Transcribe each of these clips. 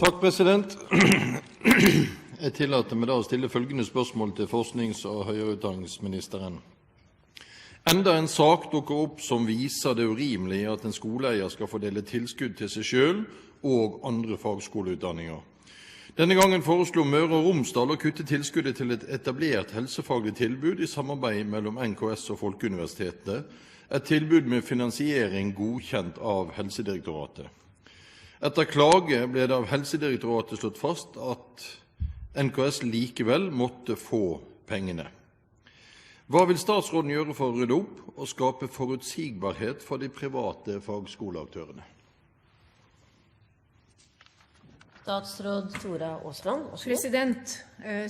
Takk, president. Jeg tillater meg da å stille følgende spørsmål til forsknings- og høyere utdanningsministeren. Enda en sak dukker opp som viser det urimelige at en skoleeier skal fordele tilskudd til seg selv og andre fagskoleutdanninger. Denne gangen foreslo Møre og Romsdal å kutte tilskuddet til et etablert helsefaglig tilbud i samarbeid mellom NKS og Folkeuniversitetet, et tilbud med finansiering godkjent av Helsedirektoratet. Etter klage ble det av Helsedirektoratet slått fast at NKS likevel måtte få pengene. Hva vil statsråden gjøre for å rydde opp og skape forutsigbarhet for de private fagskoleaktørene? Statsråd Tora Aasland. President,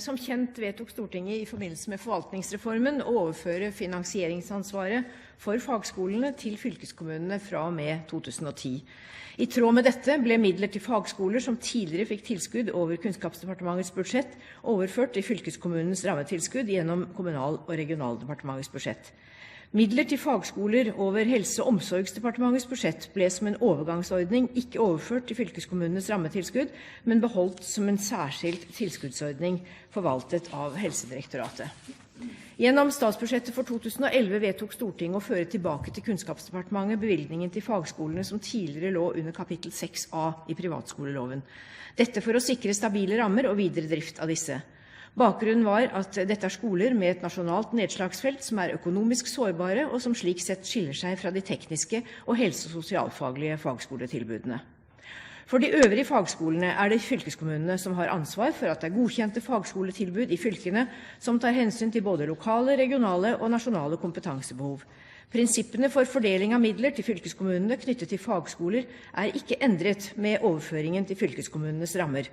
som kjent vedtok Stortinget i forbindelse med forvaltningsreformen å overføre finansieringsansvaret for fagskolene til fylkeskommunene fra og med 2010. I tråd med dette ble midler til fagskoler som tidligere fikk tilskudd over Kunnskapsdepartementets budsjett, overført til fylkeskommunens rammetilskudd gjennom Kommunal- og regionaldepartementets budsjett. Midler til fagskoler over Helse- og omsorgsdepartementets budsjett ble som en overgangsordning ikke overført til fylkeskommunenes rammetilskudd, men beholdt som en særskilt tilskuddsordning forvaltet av Helsedirektoratet. Gjennom statsbudsjettet for 2011 vedtok Stortinget å føre tilbake til Kunnskapsdepartementet bevilgningen til fagskolene som tidligere lå under kapittel 6a i privatskoleloven. Dette for å sikre stabile rammer og videre drift av disse. Bakgrunnen var at dette er skoler med et nasjonalt nedslagsfelt som er økonomisk sårbare, og som slik sett skiller seg fra de tekniske og helse- og sosialfaglige fagskoletilbudene. For de øvrige fagskolene er det fylkeskommunene som har ansvar for at det er godkjente fagskoletilbud i fylkene som tar hensyn til både lokale, regionale og nasjonale kompetansebehov. Prinsippene for fordeling av midler til fylkeskommunene knyttet til fagskoler er ikke endret med overføringen til fylkeskommunenes rammer.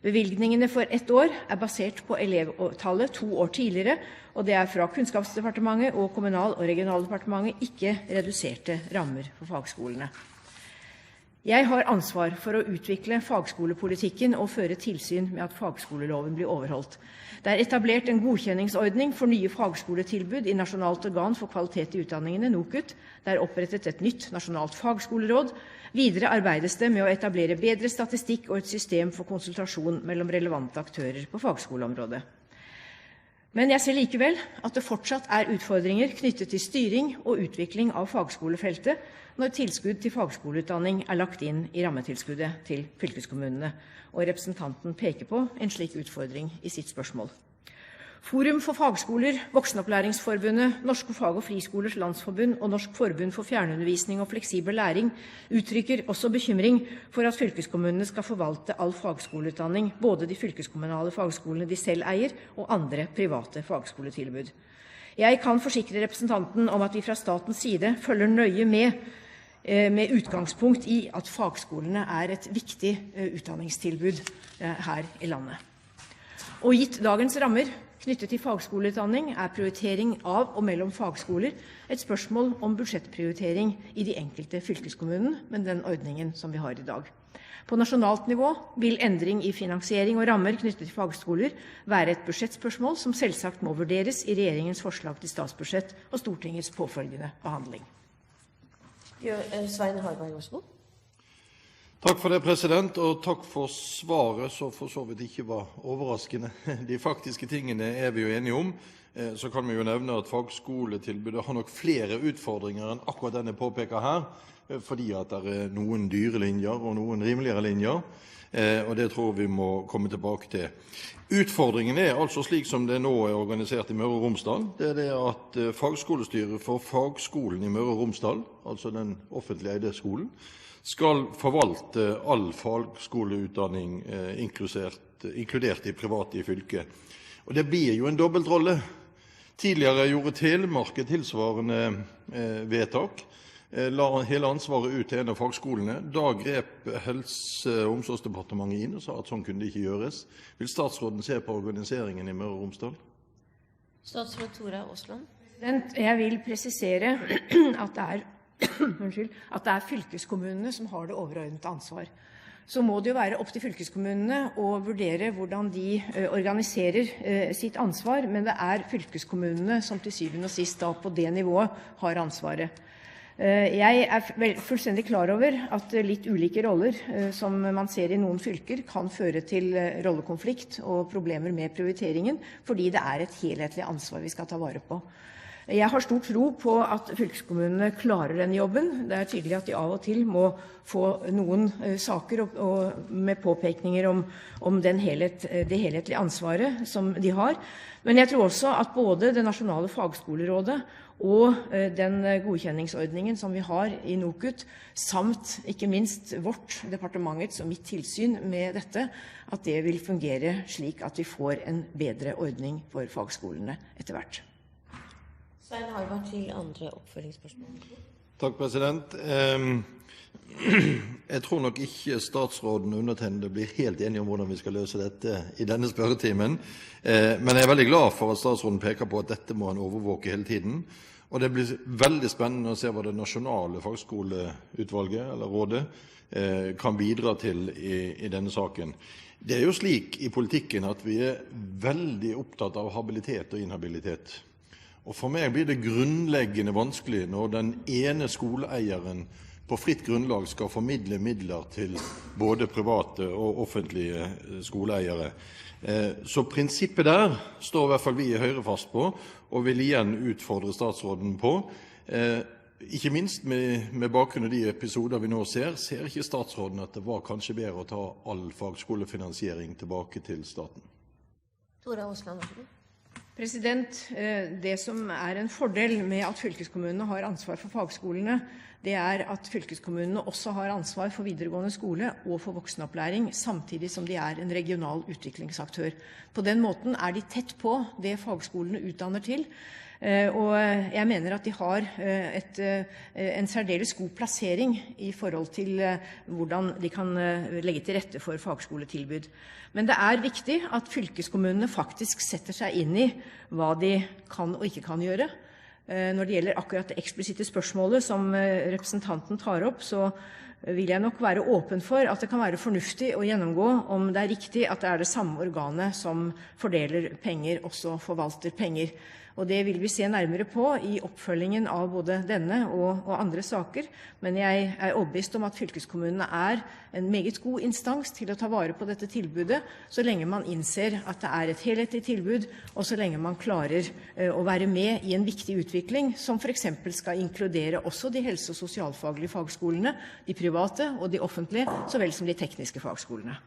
Bevilgningene for ett år er basert på elevtallet 2 år tidligere, og det er fra Kunnskapsdepartementet og Kommunal- og regionaldepartementet ikke reduserte rammer for fagskolene. Jeg har ansvar for å utvikle fagskolepolitikken og føre tilsyn med at fagskoleloven blir overholdt. Det er etablert en godkjenningsordning for nye fagskoletilbud i Nasjonalt organ for kvalitet i utdanningene, NOKUT. Det er opprettet et nytt nasjonalt fagskoleråd. Videre arbeides det med å etablere bedre statistikk og et system for konsultasjon mellom relevante aktører på fagskoleområdet. Men jeg ser likevel at det fortsatt er utfordringer knyttet til styring og utvikling av fagskolefeltet når tilskudd til fagskoleutdanning er lagt inn i rammetilskuddet til fylkeskommunene, og representanten peker på en slik utfordring i sitt spørsmål. Forum for fagskoler, Voksenopplæringsforbundet, Norske fag- og friskolers landsforbund og Norsk forbund for fjernundervisning og fleksibel læring uttrykker også bekymring for at fylkeskommunene skal forvalte all fagskoleutdanning, både de fylkeskommunale fagskolene de selv eier, og andre private fagskoletilbud. Jeg kan forsikre representanten om at vi fra statens side følger nøye med utgangspunkt i at fagskolene er et viktig utdanningstilbud her i landet. Og gitt dagens rammer knyttet til fagskoleutdanning er prioritering av og mellom fagskoler et spørsmål om budsjettprioritering i de enkelte fylkeskommunene, med den ordningen som vi har i dag. På nasjonalt nivå vil endring i finansiering og rammer knyttet til fagskoler være et budsjettspørsmål som selvsagt må vurderes i regjeringens forslag til statsbudsjett og Stortingets påfølgende behandling. Svein Harberg, Oslo. Takk for det, president, og takk for svaret, som for så vidt ikke var overraskende. De faktiske tingene er vi jo enige om. Så kan vi jo nevne at fagskoletilbudet har nok flere utfordringer enn akkurat den jeg påpeker her, fordi at det er noen dyre linjer og noen rimeligere linjer, og det tror vi må komme tilbake til. Utfordringen er altså slik som det nå er organisert i Møre og Romsdal. Det er det at fagskolestyret for fagskolen i Møre og Romsdal, altså den offentlige eide skolen, skal forvalte all fagskoleutdanning inkludert i private i fylket. Og det blir jo en dobbeltrolle. Tidligere gjorde Telemark et tilsvarende vedtak, la hele ansvaret ut til en av fagskolene. Da grep Helse- og omsorgsdepartementet inn og sa at sånn kunne det ikke gjøres. Vil statsråden se på organiseringen i Møre og Romsdal? Statsråd Tora Aasland. Jeg vil presisere at det er fylkeskommunene som har det overordnede ansvar. Så må det jo være opp til fylkeskommunene å vurdere hvordan de organiserer sitt ansvar, men det er fylkeskommunene som til syvende og sist da på det nivået har ansvaret. Jeg er fullstendig klar over at litt ulike roller som man ser i noen fylker kan føre til rollekonflikt og problemer med prioriteringen, fordi det er et helhetlig ansvar vi skal ta vare på. Jeg har stor tro på at fylkeskommunene klarer den jobben. Det er tydelig at de av og til må få noen saker med påpekninger om det helhetlige ansvaret som de har. Men jeg tror også at både det nasjonale fagskolerådet og den godkjenningsordningen som vi har i NOKUT, samt ikke minst vårt, departementets og mitt tilsyn med dette, at det vil fungere slik at vi får en bedre ordning for fagskolene etter hvert. Svein Harberg til andre oppfølgingsspørsmål. Takk, president. Jeg tror nok ikke statsråden og undertegnede blir helt enige om hvordan vi skal løse dette i denne spørretimen. Men jeg er veldig glad for at statsråden peker på at dette må han overvåke hele tiden. Og det blir veldig spennende å se hva det nasjonale fagskoleutvalget, eller rådet, kan bidra til i denne saken. Det er jo slik i politikken at vi er veldig opptatt av habilitet og inhabilitet. Og for meg blir det grunnleggende vanskelig når den ene skoleeieren på fritt grunnlag skal formidle midler til både private og offentlige skoleeiere. Så prinsippet der står i hvert fall vi i Høyre fast på, og vil igjen utfordre statsråden på. Ikke minst med bakgrunn av de episoder vi nå ser ikke statsråden at det var kanskje bedre å ta all fagskolefinansiering tilbake til staten? Tora Aasland, vær så god. President, det som er en fordel med at fylkeskommunene har ansvar for fagskolene, det er at fylkeskommunene også har ansvar for videregående skole og for voksenopplæring, samtidig som de er en regional utviklingsaktør. På den måten er de tett på det fagskolene utdanner til, og jeg mener at de har en særdeles god plassering i forhold til hvordan de kan legge til rette for fagskoletilbud. Men det er viktig at fylkeskommunene faktisk setter seg inn i hva de kan og ikke kan gjøre. Når det gjelder akkurat det eksplisitte spørsmålet som representanten tar opp, så vil jeg nok være åpen for at det kan være fornuftig å gjennomgå om det er riktig at det er det samme organet som fordeler penger, også forvalter penger. Og det vil vi se nærmere på i oppfølgingen av både denne og andre saker. Men jeg er overbevist om at fylkeskommunene er en meget god instans til å ta vare på dette tilbudet, så lenge man innser at det er et helhetlig tilbud, og så lenge man klarer å være med i en viktig utvikling, som for eksempel skal inkludere også de helse- og sosialfaglige fagskolene, de private og de offentlige, så vel som de tekniske fagskolene.